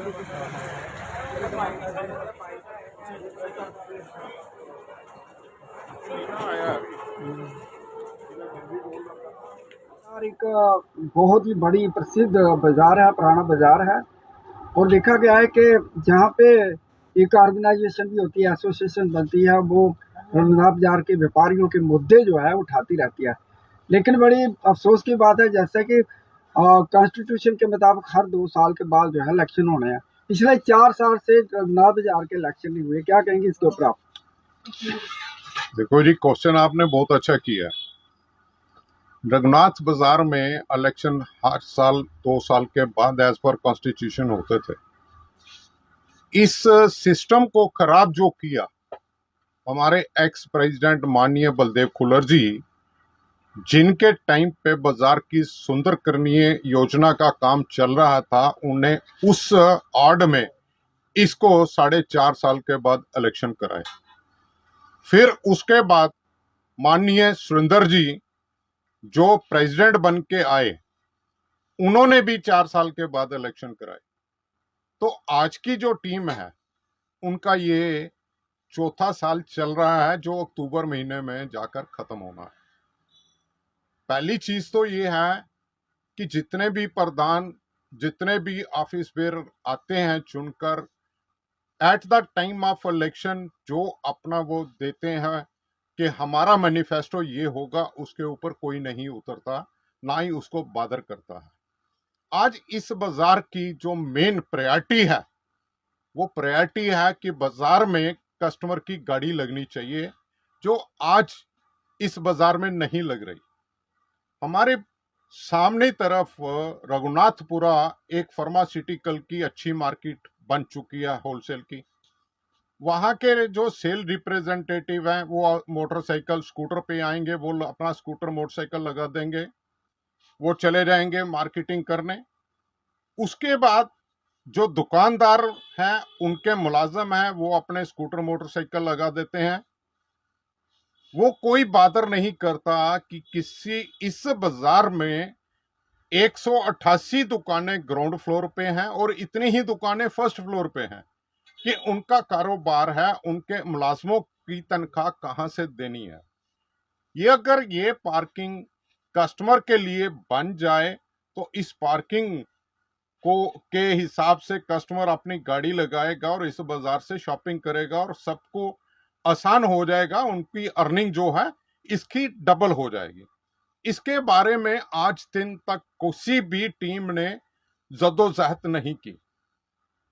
यार एक बहुत ही बड़ी प्रसिद्ध बाजार है, पुराना बाजार है। और देखा गया है कि जहाँ पे एक ऑर्गेनाइजेशन भी होती है, एसोसिएशन बनती है, वो रमजान बाजार के व्यापारियों के मुद्दे जो है उठाती रहती है। लेकिन बड़ी अफसोस की बात है, जैसे कि कॉन्स्टिट्यूशन के मुताबिक हर 2 साल के बाद जो है इलेक्शन होने हैं। पिछले 4 साल से रमजान बाजार के इलेक्शन नहीं हुए। क्या कहेंगे इसके ऊपर आप? देखो जी, क्वेश्चन आपने बहुत अच्छा किया है। रघुनाथ बाजार में इलेक्शन हर साल 2 साल के बाद एज पर कॉन्स्टिट्यूशन होते थे। इस सिस्टम को खराब जो किया हमारे एक्स प्रेसिडेंट माननीय बलदेव खुल्लर जी, जिनके टाइम पे बाजार की सुंदरकरणीय योजना का काम चल रहा था, उन्हें उस आड़ में इसको 4.5 साल के बाद इलेक्शन कराए। फिर उसके बाद माननीय सुरेंद्र जी जो प्रेसिडेंट बन के आए, उन्होंने भी 4 साल के बाद इलेक्शन कराए। तो आज की जो टीम है उनका ये चौथा साल चल रहा है, जो अक्टूबर महीने में जाकर खत्म होना है। पहली चीज तो ये है कि जितने भी प्रधान, जितने भी ऑफिस बेयर आते हैं चुनकर, at the time of election जो अपना वो देते हैं कि हमारा मैनिफेस्टो ये होगा, उसके ऊपर कोई नहीं उतरता, ना ही उसको बादर करता है। आज इस बाजार की जो मेन प्रायोरिटी है, वो प्रायोरिटी है कि बाजार में कस्टमर की गाड़ी लगनी चाहिए, जो आज इस बाजार में नहीं लग रही। हमारे सामने तरफ रघुनाथपुरा एक फार्मास्यूटिकल की अच्छी मार्केट बन चुकी है, होलसेल की। वहां के जो सेल रिप्रेजेंटेटिव हैं, वो मोटरसाइकिल स्कूटर पे आएंगे, वो अपना स्कूटर मोटरसाइकिल लगा देंगे, वो चले जाएंगे मार्केटिंग करने। उसके बाद जो दुकानदार हैं, उनके मुलाजम हैं, वो अपने स्कूटर मोटरसाइकिल लगा देते हैं। वो कोई बादर नहीं करता कि किसी इस बाजार में 188 दुकानें ग्राउंड फ्लोर पे हैं और इतनी ही दुकानें फर्स्ट फ्लोर पे हैं, कि उनका कारोबार है, उनके मुलाजमों की तनख्वाह कहां से देनी है। ये अगर ये पार्किंग कस्टमर के लिए बन जाए, तो इस पार्किंग को के हिसाब से कस्टमर अपनी गाड़ी लगाएगा और इस बाजार से शॉपिंग करेगा और सबको आसान हो जाएगा, उनकी अर्निंग जो है इसकी डबल हो जाएगी। इसके बारे में आज दिन तक किसी भी टीम ने जद्दोजहद नहीं की।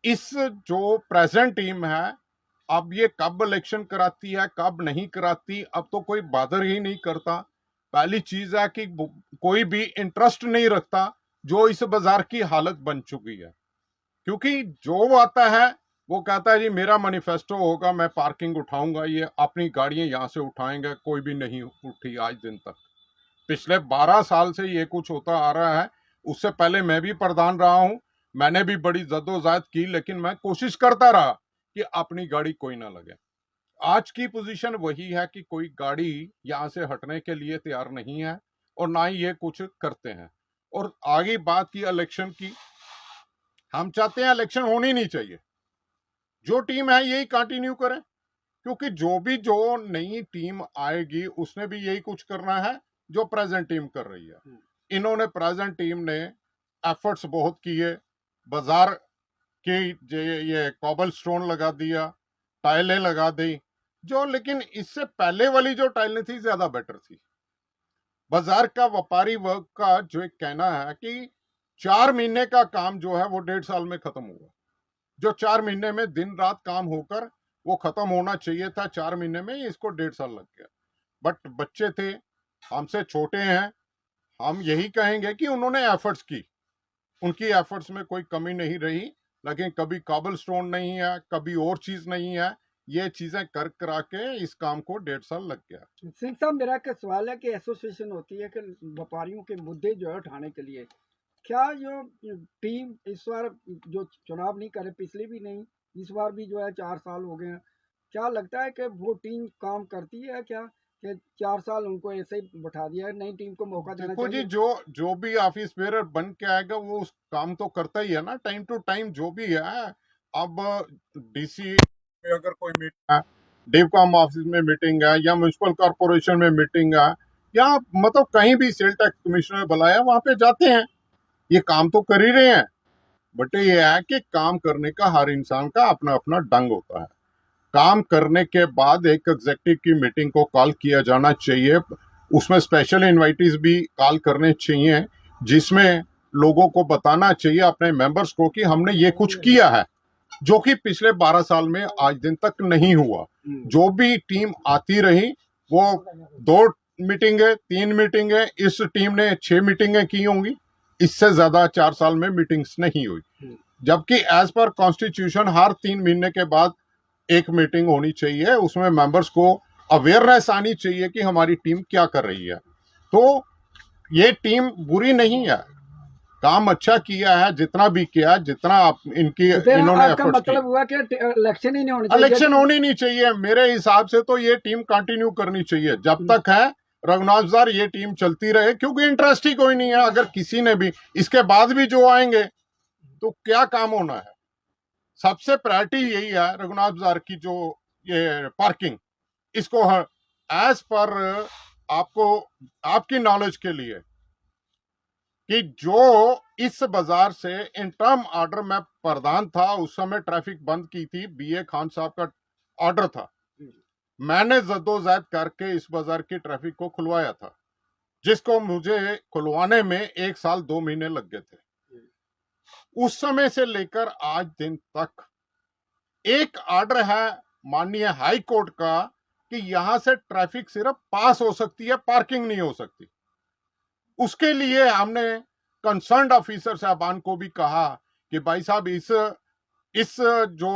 इस जो प्रेजेंट टीम है, अब ये कब इलेक्शन कराती है कब नहीं कराती, अब तो कोई बादर ही नहीं करता। पहली चीज है कि कोई भी इंटरेस्ट नहीं रखता जो इस बाजार की हालत बन चुकी है। क्योंकि जो आता है वो कहता है जी मेरा मैनिफेस्टो होगा, मैं पार्किंग उठाऊंगा, ये अपनी गाड़ियां यहां से उठाएंगे। कोई भी नहीं उठी आज दिन तक। पिछले 12 साल से ये कुछ होता आ रहा है। उससे पहले मैं भी प्रधान रहा हूं, मैंने भी बड़ी जद्दोजहद की, लेकिन मैं कोशिश करता रहा कि अपनी गाड़ी कोई ना लगे। आज की पोजीशन वही है कि कोई गाड़ी यहां से हटने के लिए तैयार नहीं है और ना ही ये कुछ करते हैं। और आगे बात की इलेक्शन की, हम चाहते हैं इलेक्शन होनी नहीं चाहिए, जो टीम है यही कंटिन्यू करें, क्योंकि जो नई टीम आएगी उसने भी यही कुछ करना है जो प्रेजेंट टीम कर रही है। इन्होंने प्रेजेंट टीम ने एफर्ट्स बहुत किए, बाजार की ये कॉबल स्टोन लगा दिया, टाइलें लगा दी, जो लेकिन इससे पहले वाली जो टाइलें थी ज्यादा बेटर थी। बाजार का व्यापारी वर्ग का जो एक कहना है कि 4 महीने का काम जो है वो 1.5 साल में खत्म हुआ। जो 4 महीने में दिन रात काम होकर वो खत्म होना चाहिए था, 4 महीने में इसको 1.5 साल लग गया। बट बच्चे थे, हमसे छोटे हैं, हम यही कहेंगे कि उन्होंने एफर्ट्स की, उनकी एफर्ट्स में कोई कमी नहीं रही। लेकिन कभी काबल स्टोन नहीं है, कभी और चीज नहीं है, ये चीजें कर करा के इस काम को 1.5 साल लग गया। सिंह साहब, मेरा एक सवाल है कि एसोसिएशन होती है कि व्यापारियों के मुद्दे जो है उठाने के लिए, क्या जो टीम इस बार जो चुनाव नहीं करे, पिछली भी नहीं, इस बार भी जो है 4 साल हो गए हैं, क्या लगता है कि वो टीम काम करती है क्या? कि 4 साल उनको ऐसे ही बैठा दिया है, नई टीम को मौका देना देखो जी, चाहिए। जो भी ऑफिस बेरर बन के आएगा वो उस काम तो करता ही है ना, टाइम टू टाइम जो भी है। अब डीसी में अगर कोई मीटिंग है, डिवकॉम ऑफिस में मीटिंग है, या म्युनिसिपल कॉर्पोरेशन में मीटिंग है, या मतलब कहीं भी सेल टैक्स कमिश्नर बुलाया वहां पे जाते हैं, ये काम तो कर ही रहे हैं। बट ये है कि काम करने का हर इंसान का अपना अपना ढंग होता है। काम करने के बाद एक एग्जेक्टिव की मीटिंग को कॉल किया जाना चाहिए, उसमें स्पेशल इनवाइटीज भी कॉल करने चाहिए, जिसमें लोगों को बताना चाहिए अपने मेंबर्स को कि हमने ये कुछ किया है, जो कि पिछले 12 साल में आज दिन तक नहीं हुआ। जो भी टीम आती रही वो 2 मीटिंगें 3 मीटिंगें, इस टीम ने 6 मीटिंगें की होंगी, इससे ज्यादा 4 साल में मीटिंग्स नहीं हुई। जबकि एज पर कॉन्स्टिट्यूशन हर 3 महीने के बाद एक मीटिंग होनी चाहिए, उसमें मेंबर्स को अवेयरनेस आनी चाहिए कि हमारी टीम क्या कर रही है। तो ये टीम बुरी नहीं है, काम अच्छा किया है, जितना भी किया, जितना इन्होंने आपका एफर्ट्स मतलब हुआ कि इलेक्शन ही नहीं होने चाहिए? इलेक्शन होनी नहीं चाहिए मेरे हिसाब से, तो ये टीम कंटिन्यू करनी चाहिए जब तक है रघुनाथ बाजार, ये टीम चलती रहे, क्योंकि इंटरेस्ट ही कोई नहीं है। अगर किसी ने भी इसके बाद भी जो आएंगे तो क्या काम होना है। सबसे प्रायोरिटी यही है रघुनाथ बाजार की, जो ये पार्किंग, इसको एज पर आपको आपकी नॉलेज के लिए, कि जो इस बाजार से इन टर्म ऑर्डर में प्रधान था, उस समय ट्रैफिक बंद की थी, बीए खान साहब का ऑर्डर था, मैंने जद्दोजहद करके इस बाजार की ट्रैफिक को खुलवाया था, जिसको मुझे खुलवाने में 1 साल 2 महीने लग गए थे। उस समय से लेकर आज दिन तक एक ऑर्डर है माननीय हाई कोर्ट का कि यहां से ट्रैफिक सिर्फ पास हो सकती है, पार्किंग नहीं हो सकती। उसके लिए हमने कंसर्न्ड ऑफिसर साहबान को भी कहा कि भाई साहब इस जो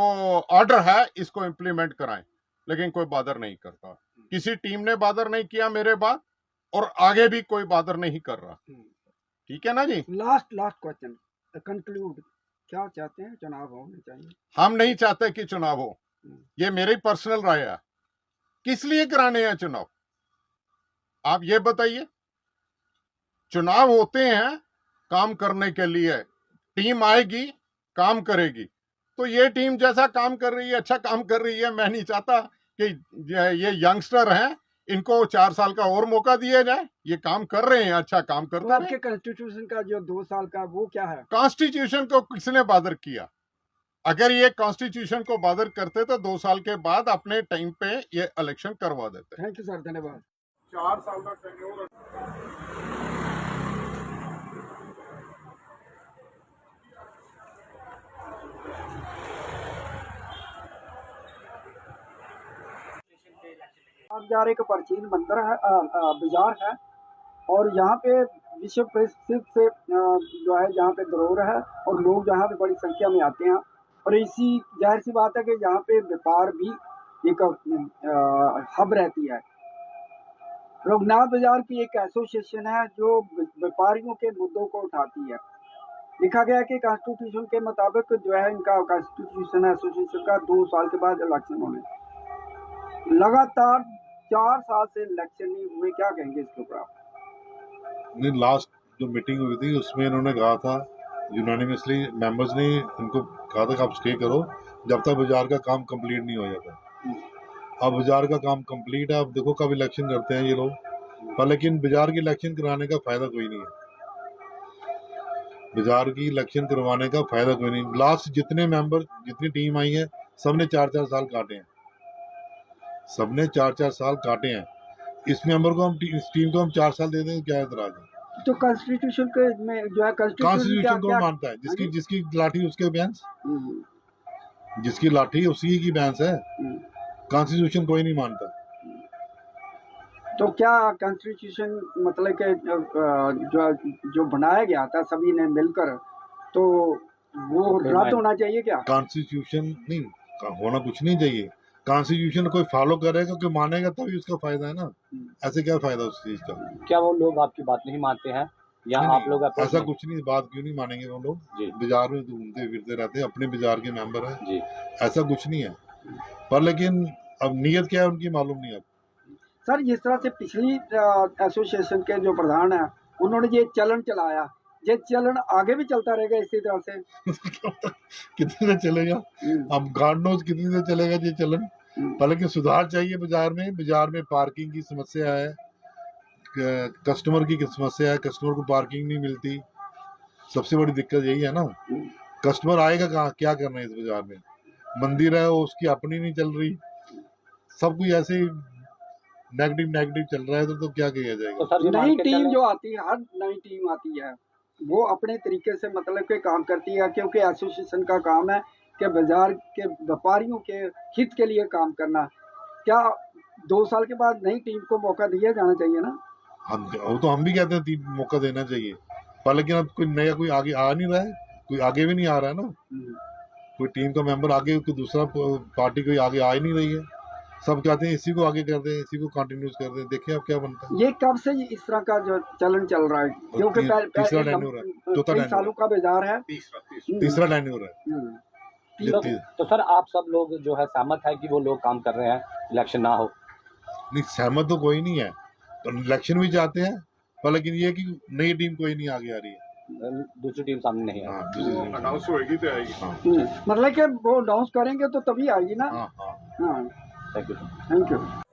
ऑर्डर है इसको इंप्लीमेंट कराएं, लेकिन कोई बादर नहीं करता। किसी टीम ने बादर नहीं किया मेरे बाद, और आगे भी कोई बादर नहीं कर रहा। ठीक है ना जी। लास्ट क्वेश्चन, कंक्लूड, क्या चाहते हैं? चुनाव होने चाहिए? हम नहीं चाहते कि चुनाव हो, ये मेरी पर्सनल राय है। किस लिए कराने हैं चुनाव, आप ये बताइए। चुनाव होते हैं काम करने के लिए, टीम आएगी काम करेगी। तो ये टीम जैसा काम कर रही है, अच्छा काम कर रही है, मैं नहीं चाहता कि ये यंगस्टर हैं, इनको 4 साल का और मौका दिया जाए। ये काम कर रहे हैं, अच्छा काम करते हैं। आपके कॉन्स्टिट्यूशन का जो 2 साल का वो क्या है? कॉन्स्टिट्यूशन को किसने बादर किया? अगर ये कॉन्स्टिट्यूशन को बादर करते तो 2 साल के बाद अपने टाइम पे ये इलेक्शन करवा देते। थैंक यू सर, धन्यवाद। 4 साल का टेन्योर। बाजार एक प्राचीन मंदिर है, बाजार है, और यहाँ पे विश्व प्रसिद्ध से जो है यहाँ पे धरोहर है, और लोग यहाँ पे बड़ी संख्या में आते हैं। और इसी जाहिर सी बात है कि यहाँ पे व्यापार भी एक हब रहती है। रघुनाथ बाजार की एक एसोसिएशन है जो व्यापारियों के मुद्दों को उठाती है। लिखा गया है कि कॉन्स्टिट्यूशन के मुताबिक जो है इनका कॉन्स्टिट्यूशन एसोसिएशन का 2 साल के बाद इलेक्शन होने, लगातार 4 साल से इलेक्शन नहीं हुए, क्या कहेंगे इसके ऊपर आप? नहीं, लास्ट जो मीटिंग हुई थी उसमें इन्होंने कहा था, यूनानिमसली मेंबर्स ने इनको कहा था कि आप स्टे करो जब तक बाजार का काम कंप्लीट नहीं हो जाता। अब बाजार का काम कंप्लीट है, अब देखो कब इलेक्शन करते हैं ये लोग, पर लेकिन बाजार की इलेक्शन कराने का फायदा कोई नहीं है। बाजार की इलेक्शन करवाने का फायदा कोई नहीं। लास्ट जितने मेंबर, जितनी टीम आई है, सबने 4-4 साल काटे हैं, सबने 4-4 साल काटे हैं। इस मेंबर को हम, इस टीम को हम 4 साल दे दें, क्या एतराज है? तो कॉन्स्टिट्यूशन के में जो है कॉन्स्टिट्यूशन कौन मानता है? जिसकी जिसकी लाठी उसके बैंस, जिसकी लाठी उसी की बैंस है। कॉन्स्टिट्यूशन कोई नहीं मानता। तो क्या कॉन्स्टिट्यूशन मतलब कि जो बनाया गया था सभी ने मिलकर, तो वो रद्द होना चाहिए क्या? कॉन्स्टिट्यूशन नहीं होना कुछ नहीं चाहिए। कॉन्स्टिट्यूशन कोई फॉलो करेगा, कोई मानेगा तभी उसका फायदा है ना। ऐसे क्या फायदा उस चीज का? क्या वो लोग आपकी बात नहीं मानते हैं, या आप लोग ऐसा कुछ नहीं, बात क्यों नहीं मानेंगे वो लोग? बाजार में घूमते फिरते रहते हैं, अपने बाजार के मेंबर हैं, ऐसा कुछ नहीं है। पर लेकिन अब नीयत क्या है उनकी मालूम नहीं। अब सर जिस तरह से पिछली एसोसिएशन के जो प्रधान है उन्होंने ये चलन चलाया, ये चलन आगे भी चलता रहेगा इसी तरह से? कितनी देर चलेगा? अब गॉड नोज कितनी देर चलेगा ये चलन। हालांकि सुधार चाहिए बाजार में पार्किंग की समस्या है, कस्टमर की समस्या है, कस्टमर को पार्किंग नहीं मिलती, सबसे बड़ी दिक्कत यही है ना। कस्टमर आएगा कहाँ, क्या करना है इस बाजार में? मंदिर है वो उसकी अपनी नहीं चल रही, सब कुछ ऐसे ही नेगेटिव चल रहा है, तो क्या किया जाएगा? तो सर ये मान नई के टीम चलें- जो आती है, हर नई टीम आती है वो अपने तरीके से मतलब के काम करती है, क्योंकि एसोसिएशन का काम है कि बाजार के व्यापारियों के हित के लिए काम करना। क्या 2 साल के बाद नई टीम को मौका दिया जाना चाहिए ना? हम भी कहते हैं मौका देना चाहिए, पर लेकिन अब कोई नया कोई आगे आ नहीं रहा है, कोई आगे भी नहीं आ रहा है ना। कोई टीम का मेंबर आगे, कोई दूसरा पार्टी कोई आगे आ ही नहीं रही है। सब कहते हैं इसी को आगे कर दें, इसी को कंटिन्यूस कर दें, देखिए अब क्या बनता है। ये कब से इस तरह का जो चलन चल रहा है? क्योंकि तीसरा टेन्योर है, चौथा कई टेन्योर सालों का बाजार है। तीसरा टेन्योर है। तो सर आप सब लोग जो है सहमत है कि वो लोग काम कर रहे हैं, इलेक्शन ना हो? नहीं, सहमत तो कोई नहीं है, तो इलेक्शन भी चाहते हैं, पर लेकिन ये कि नई टीम कोई नहीं आगे आ रही है। दूसरी टीम सामने नहीं है। हाँ, दूसरी टीम अनाउंस होएगी तो आएगी। हाँ, मतलब कि वो अनाउंस करेंगे तो तभी आएगी ना। हाँ, हाँ। हाँ, थैंक यू। Thank you.